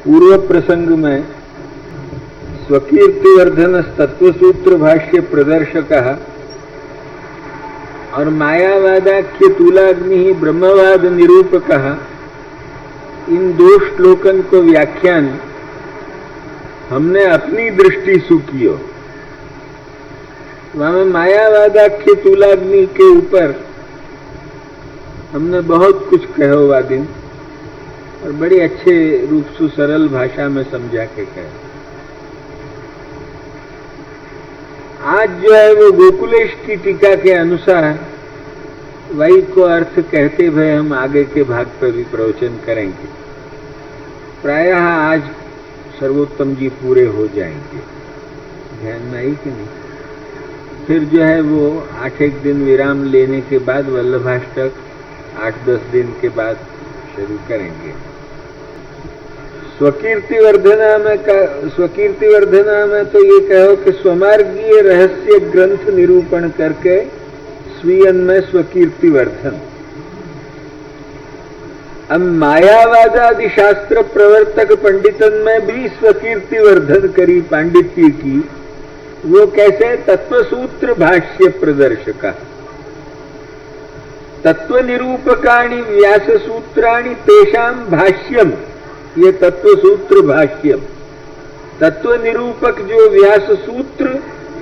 पूर्व प्रसंग में स्वकीर्तिवर्धन तत्वसूत्र भाष्य प्रदर्शक और मायावादाख्य तूलाग्नि ब्रह्मवाद निरूपक, इन दो श्लोकन को व्याख्यान हमने अपनी दृष्टि से कियो। वहां मायावादाख्य तूलाग्नि के ऊपर हमने बहुत कुछ कहो वादिन और बड़ी अच्छे रूप से सरल भाषा में समझा के कहे। आज जो है वो गोकुलेश की टीका के अनुसार वही को अर्थ कहते हुए हम आगे के भाग पर भी प्रवचन करेंगे। प्रायः आज सर्वोत्तम जी पूरे हो जाएंगे, ध्यान में आई कि नहीं। फिर जो है वो 8-1 दिन विराम लेने के बाद वल्लभाष्टक 8-10 दिन के बाद शुरू करेंगे। स्वकीर्तिवर्धना में तो ये कहो कि स्वमार्गीय रहस्य ग्रंथ निरूपण करके स्वीयन में स्वकीर्तिवर्धन। अब मायावादादि शास्त्र प्रवर्तक पंडितन में भी स्वकीर्तिवर्धन करी पांडित्य की। वो कैसे? तत्वसूत्र भाष्य प्रदर्शका, तत्व निरूपकाणि व्यास सूत्राणि तेषाम भाष्यम। ये तत्वसूत्र भाष्यम, तत्व निरूपक जो व्यास सूत्र,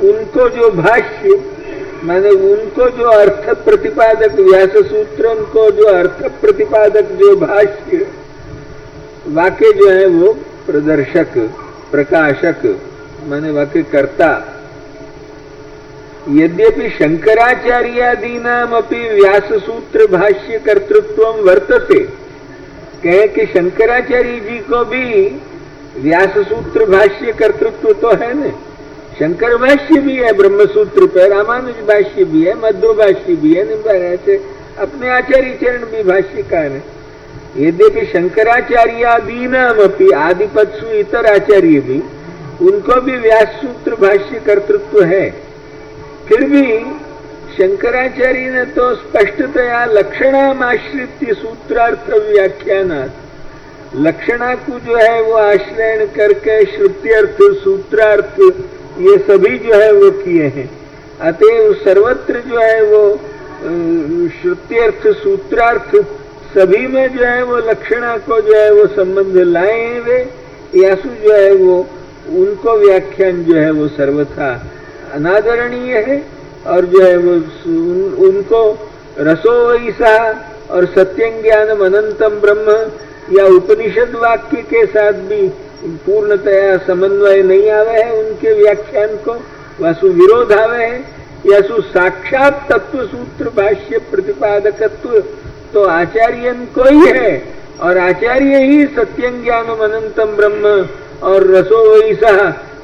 उनको जो भाष्य माने उनको जो अर्थ प्रतिपादक व्यास सूत्र, उनको जो अर्थ प्रतिपादक जो भाष्य वाक्य जो है वो प्रदर्शक प्रकाशक माने वाक्य कर्ता। यद्यपि शंकराचार्यादीनाम अपि व्यास सूत्र भाष्य कर्तृत्वम वर्तते, कहे कि शंकराचार्य जी को भी व्यास सूत्र भाष्य कर्तृत्व तो है न। शंकर भाष्य भी है ब्रह्मसूत्र पर, रामानुज भाष्य भी है, मध्व भाष्य भी है, ऐसे अपने आचार्य चरण भी भाष्यकार है। यद्यपि शंकराचार्यादीनाम अपि आदिपत्सु इतर आचार्य भी, उनको भी व्यास सूत्र भाष्य कर्तृत्व है। फिर भी शंकराचार्य ने तो स्पष्टतया लक्षणामाश्रित्य सूत्रार्थ व्याख्यानात्, लक्षणा को जो है वो आश्रयण करके श्रुत्यर्थ सूत्रार्थ ये सभी जो है वो किए हैं। अतएव सर्वत्र जो है वो श्रुत्यर्थ सूत्रार्थ सभी में जो है वो लक्षणा को जो है वो संबंध लाए वे यासु जो है वो उनको व्याख्यान जो है वो सर्वथा अनादरणीय है। और जो है वो उनको रसो वैसा और सत्यं ज्ञानम अनंतम ब्रह्म या उपनिषद वाक्य के साथ भी पूर्णतया समन्वय नहीं आवे है उनके व्याख्यान को, वासु विरोध आवे है। यासु साक्षात तत्व सूत्र भाष्य प्रतिपादकत्व तो आचार्यन को ही है, और आचार्य ही सत्यं ज्ञानम अनंतम ब्रह्म और रसो वैसा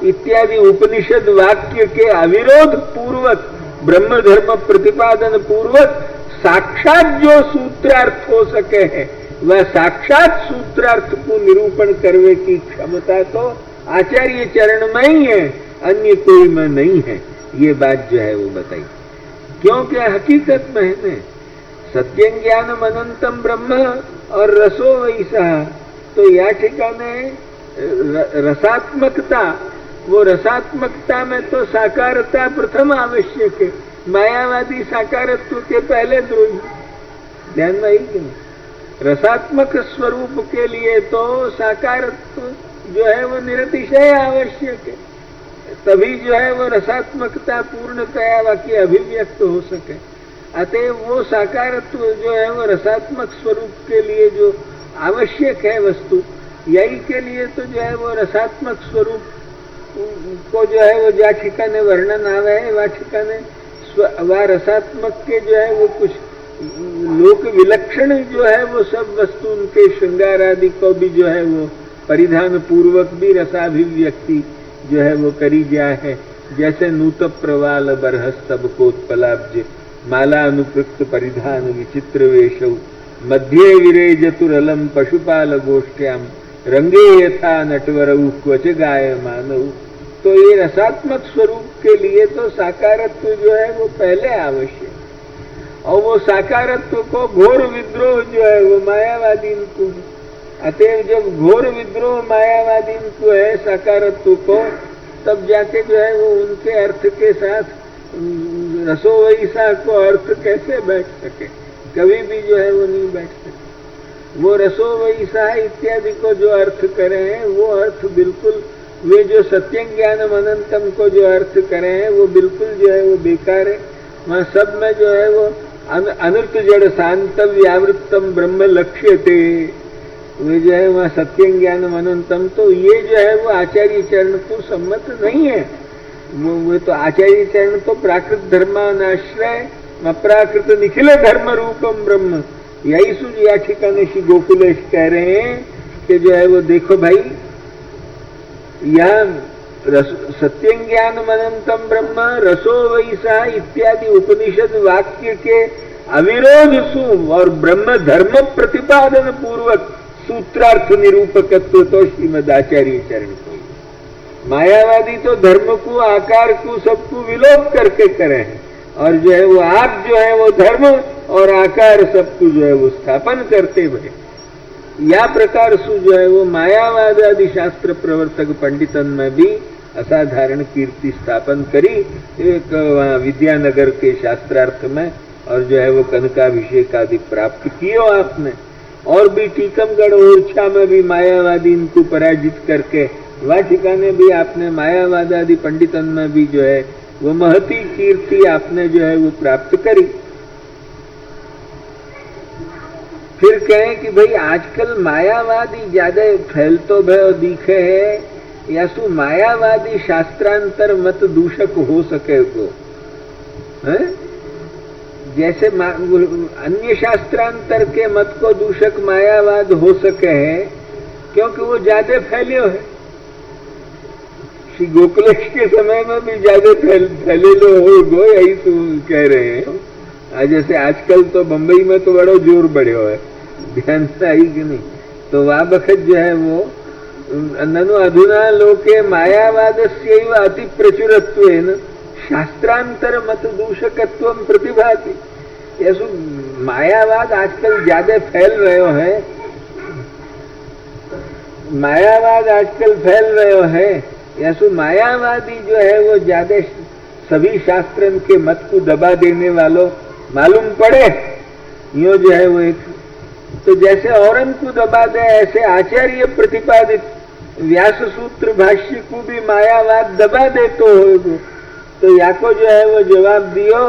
इत्यादि उपनिषद वाक्य के अविरोध पूर्वक ब्रह्म धर्म प्रतिपादन पूर्वक साक्षात जो सूत्रार्थ हो सके है, वह साक्षात सूत्रार्थ को निरूपण करने की क्षमता तो आचार्य चरण में ही है, अन्य कोई में नहीं है। ये बात जो है वो बताई, क्योंकि हकीकत में है सत्यं ज्ञानम अनंतम ब्रह्म और रसो वैसा। तो या ठिकाने रसात्मकता, वो रसात्मकता में तो साकारता प्रथम आवश्यक है। मायावादी साकारत्व के पहले द्रोही, ध्यान में आई कि नहीं। रसात्मक स्वरूप के लिए तो साकारत्व जो है वो निरतिशय आवश्यक है, तभी जो है वो रसात्मकता पूर्णतया वाक्य अभिव्यक्त हो सके। अतएव वो साकारत्व जो है वो रसात्मक स्वरूप के लिए जो आवश्यक है वस्तु, यही के लिए तो जो है वो रसात्मक स्वरूप को जो है वो जा ठिकाने वर्णन आवे है, वह ठिकाने वह रसात्मक के जो है वो कुछ लोक विलक्षण जो है वो सब वस्तु उनके श्रृंगार आदि को भी जो है वो परिधान पूर्वक भी रसाभिव्यक्ति जो है वो करी जाए है। जैसे नूत प्रवाल बरहस्तबकोत्पलाब्ज माला अनुपृक्त परिधान विचित्र वेशौ मध्ये विरे जतुरलम पशुपाल गोष्ठ्याम रंगे यथा नटवरऊ क्वच गाय मानव। तो ये रसात्मक स्वरूप के लिए तो साकारत्व जो है वो पहले आवश्यक, और वो साकारत्व को घोर विद्रोह जो है वो मायावादी इनको अतएव जब घोर विद्रोह मायावादी को है साकारत्व को, तब जाके जो है वो उनके अर्थ के साथ रसो वैसा को अर्थ कैसे बैठ सके, कभी भी जो है वो नहीं बैठ सके। वो रसो वैसा इत्यादि को जो अर्थ करे हैं वो अर्थ बिल्कुल, वे जो सत्य ज्ञानम अनंतम को जो अर्थ करे हैं वो बिल्कुल जो है वो बेकार है। वहां सब में जो है वो अनृत जड़ शांत व्यावृत्तम ब्रह्म लक्ष्य थे, वे जो है वहां सत्य ज्ञानम अनंतम, तो ये जो है वो आचार्य चरण को सम्मत नहीं है। वो तो आचार्य चरण तो प्राकृत धर्मानाश्रय अप्राकृत निखिल धर्म रूपम ब्रह्म, यही सुन या ठिकाने श्री गोकुलेश कह रहे हैं कि जो है वो देखो भाई, यह सत्य ज्ञान अनंतम ब्रह्म रसो वैसा इत्यादि उपनिषद वाक्य के अविरोध सु और ब्रह्म धर्म प्रतिपादन पूर्वक सूत्रार्थ निरूपकत्व तो श्रीमद आचार्य चरण को। मायावादी तो धर्म को आकार को सबको विलोप करके करे हैं, और जो है वो आप जो है वो धर्म और आकार सबको जो है वो स्थापन करते हुए या प्रकार से जो है वो मायावाद आदि शास्त्र प्रवर्तक पंडितन में भी असाधारण कीर्ति स्थापन करी एक विद्यानगर के शास्त्रार्थ में, और जो है वो कनकाभिषेक आदि प्राप्त कियो आपने। और भी टीकमगढ़ ओरछा में भी मायावादी इनको पराजित करके वह ठिकाने भी आपने मायावाद आदि पंडितन में भी जो है वो महती कीर्ति आपने जो है वो प्राप्त करी। फिर कहें कि भाई आजकल मायावादी ज्यादा फैलतो भयो दिखे है, या सु मायावादी शास्त्रांतर मत दूषक हो सके को है? जैसे अन्य शास्त्रांतर के मत को दूषक मायावाद हो सके है, क्योंकि वो ज्यादा फैले है। श्री गोकुलेश के समय में भी ज्यादा फैले लो हो गो, यही तो कह रहे हैं। जैसे आजकल तो बंबई में तो बड़ो जोर बढ़ो है, ध्यान से आई कि नहीं, तो वह बखत जो है वो ननु अधुना लोके मायावाद से अति प्रचुरत्वेन शास्त्रांतर मत दूषकत्व प्रतिभाति। ऐसो मायावाद आजकल ज्यादा फैल रहे है, मायावाद आजकल फैल रहे है, ऐसो मायावादी जो है वो ज्यादा सभी शास्त्रन के मत को दबा देने वालों मालूम पड़े। यो जो है वो एक तो जैसे औरन को दबा दे, ऐसे आचार्य प्रतिपादित व्यास सूत्र भाष्य को भी मायावाद दबा दे तो याको जो है वो जवाब दियो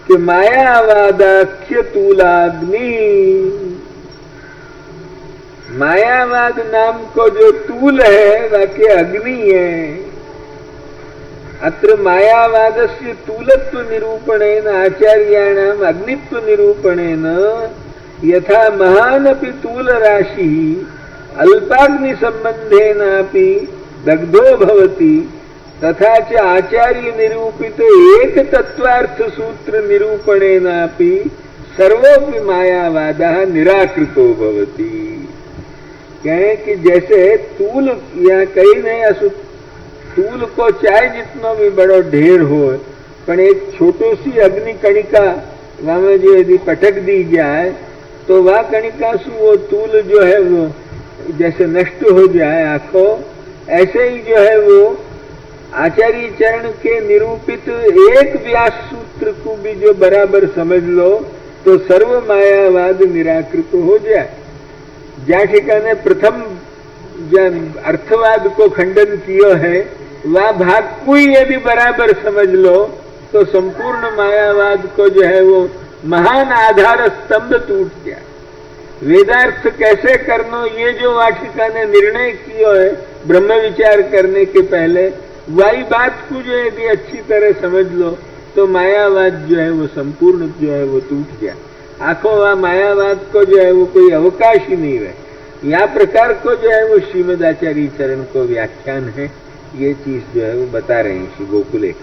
कि मायावादाख्य तूलाग्नि, मायावाद नाम को जो तूल है वह के अग्नि है। अत्र मायावादस्य तूलत्व निरूपणेन आचार्याणाम अग्नित्व निरूपणेन यथा महानपि तूल राशि अल्पाग्नि संबंधेनापि दग्धो भवति, तथा च आचार्य निरूपित एक तत्वार्थ सूत्र निरूपणेनापि सर्वोपि मायावादः निराकृतो भवति। कहें कि जैसे तूल या कहीं नहीं, तूल को चाहे जितना भी बड़ो ढेर हो, पर एक छोटो सी अग्नि कणिका वहां जो यदि पटक दी जाए तो वह कणिका से वो तूल जो है वो जैसे नष्ट हो जाए आंखों, ऐसे ही जो है वो आचार्य चरण के निरूपित एक व्यास सूत्र को भी जो बराबर समझ लो तो सर्व मायावाद निराकृत हो जाए। जा ठिकाने प्रथम अर्थवाद को खंडन किया है वह भाग को ही यदि बराबर समझ लो तो संपूर्ण मायावाद को जो है वो महान आधार स्तंभ टूट गया। वेदार्थ कैसे करनो ये जो वाटिका ने निर्णय किया है ब्रह्म विचार करने के पहले, वही बात को जो यदि अच्छी तरह समझ लो तो मायावाद जो है वो संपूर्ण जो है वो टूट गया। आंखों वह मायावाद को जो है वो कोई अवकाश ही नहीं रहे। यह प्रकार को जो है वो श्रीमद आचार्य चरण को व्याख्यान है, ये चीज जो है वो बता रहे हैं श्री गोकुले।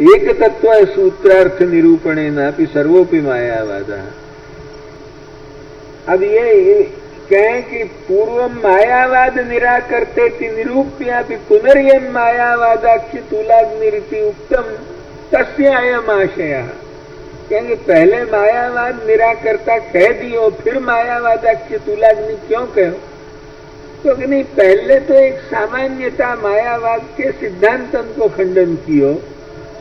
एक तत्व सूत्रार्थ निरूपणे नापि सर्वोपि मायावाद। अब ये कहें कि पूर्व मायावाद निराकर्ते निरूप्यापि पुनर्यम मायावादाख्य तुलाग्निरिति उक्तम तस्य अयम आशयः। कहेंगे पहले मायावाद निराकर्ता कह दियो, फिर मायावादाख्य तुलाग्नि क्यों कहो? क्योंकि नहीं, पहले तो एक सामान्यता मायावाद के सिद्धांतन को खंडन कियो,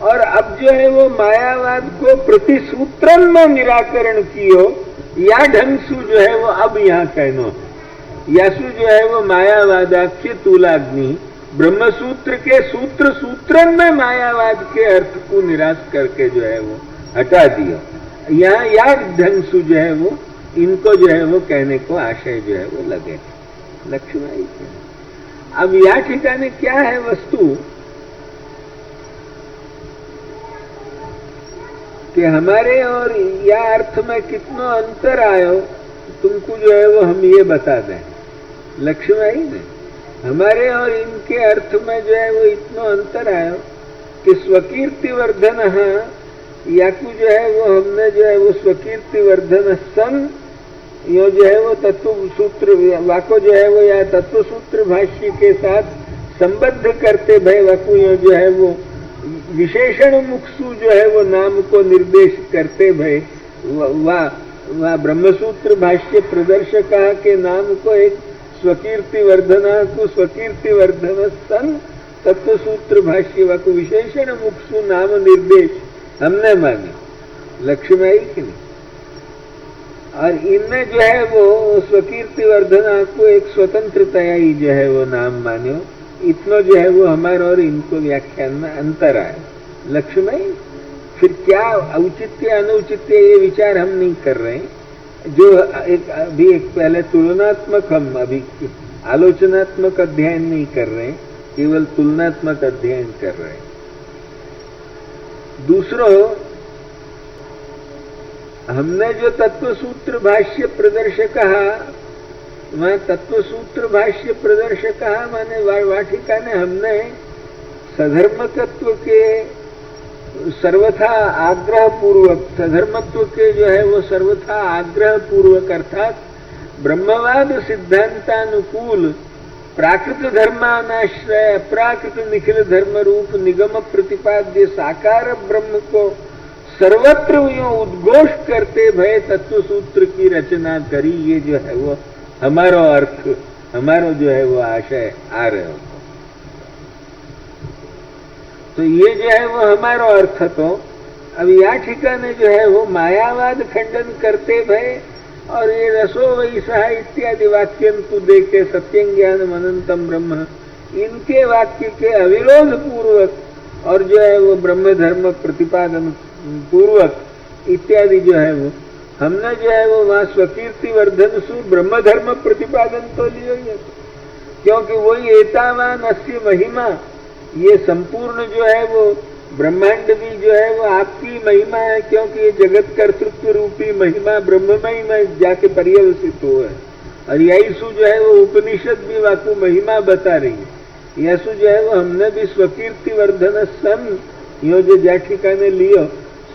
और अब जो है वो मायावाद को प्रतिसूत्रन में निराकरण कियो। या ढंग सु जो है वो अब यहाँ कहनो यासु जो है वो मायावादाख्य तुलाग्नि ब्रह्मसूत्र के सूत्र सूत्रन में मायावाद के अर्थ को निराश करके जो है वो हटा दिया। यहाँ या ढंग सु जो है वो इनको जो है वो कहने को आशय जो है वो लगे लक्ष्मी। अब या ठिकाने क्या है वस्तु कि हमारे और या अर्थ में कितना अंतर आयो, तुमको जो है वो हम ये बता दें लक्ष्मी ने। हमारे और इनके अर्थ में जो है वो इतना अंतर आयो कि स्वकीर्ति वर्धन याकू जो है वो हमने जो है वो स्वकीर्ति वर्धन सन यो जो है वो तत्व सूत्र वाको जो है वो या तत्व सूत्र भाष्य के साथ संबद्ध करते भय वाकु यो जो है वो विशेषण मुखसु जो है वो नाम को निर्देश करते भय वह ब्रह्मसूत्र भाष्य प्रदर्शक के नाम को एक स्वकीर्ति वर्धना को स्वकीर्ति वर्धन सन तत्व सूत्र भाष्य वाकु विशेषण मुखसु नाम निर्देश हमने माने लक्ष्मी की नहीं। और इनमें जो है वो स्वकीर्ति वर्धना को एक स्वतंत्रतया ही जो है वो नाम मान्यो। इतना जो है वो हमारे और इनको व्याख्यान में अंतर आए लक्ष्मी। फिर क्या औचित्य अनुचित्य ये विचार हम नहीं कर रहे हैं। जो एक पहले तुलनात्मक हम अभी आलोचनात्मक अध्ययन नहीं कर रहे हैं, केवल तुलनात्मक अध्ययन कर रहे हैं। दूसरों, हमने जो तत्व सूत्र भाष्य प्रदर्शक कहा, वह तत्व सूत्र भाष्य प्रदर्शक कहा माने वाटिका ने हमने सधर्मकत्व के सर्वथा आग्रह पूर्वक, सधर्मत्व के जो है वो सर्वथा आग्रह पूर्वक अर्थात ब्रह्मवाद सिद्धांतानुकूल प्राकृत धर्मानाश्रय प्राकृत निखिल धर्म रूप निगम प्रतिपाद्य साकार ब्रह्म को सर्वत्र उद्घोष करते भय तत्व सूत्र की रचना करी। ये जो है वो हमारा अर्थ, हमारा जो है वो आशय आ रहे हो। तो ये जो है वो हमारा अर्थ। तो अब या ठिकाने जो है वो मायावाद खंडन करते भय और ये रसो वैसा इत्यादि वाक्यन को देखे सत्यं ज्ञानम अनंतम ब्रह्म, इनके वाक्य के अविरोध पूर्वक और जो है वो ब्रह्म धर्म प्रतिपादन पूर्वक इत्यादि जो है वो हमने जो है वो वहां स्वकीर्ति वर्धन सु ब्रह्म धर्म प्रतिपादन तो लियो ही है, क्योंकि वही एतावान अस्य महिमा, ये संपूर्ण जो है वो ब्रह्मांड भी जो है वो आपकी महिमा है, क्योंकि ये जगत कर्तृत्व रूपी महिमा ब्रह्ममय में जाके पर्यवसित हो है। और यही सु जो है वो उपनिषद भी वाकु महिमा बता रही है। यह सु जो है वो हमने भी स्वकीर्ति वर्धन सन यो जो जा ठिकाने लियो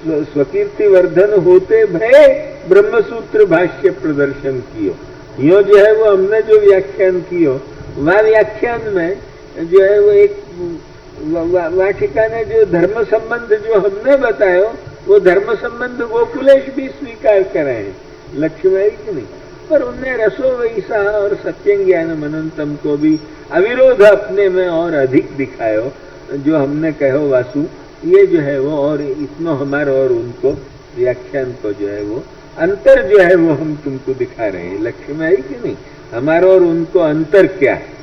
स्वकीर्ति वर्धन होते भय ब्रह्मसूत्र भाष्य प्रदर्शन कियो। यो जो है वो हमने जो व्याख्यान कियो वह व्याख्यान में जो है वो एक वह ठिकाने जो धर्म संबंध जो हमने बतायो वो धर्म संबंध गोकुलेश भी स्वीकार करे हैं लक्ष्मी की नहीं, पर उनने रसो वैसा और सत्यं ज्ञानम अनंतम को भी अविरोध अपने में और अधिक दिखायो। जो हमने कहो वासु ये जो है वो और इतना हमारा और उनको व्याख्यान को जो है वो अंतर जो है वो हम तुमको दिखा रहे हैं लक्ष्मी की नहीं। हमारा और उनको अंतर क्या है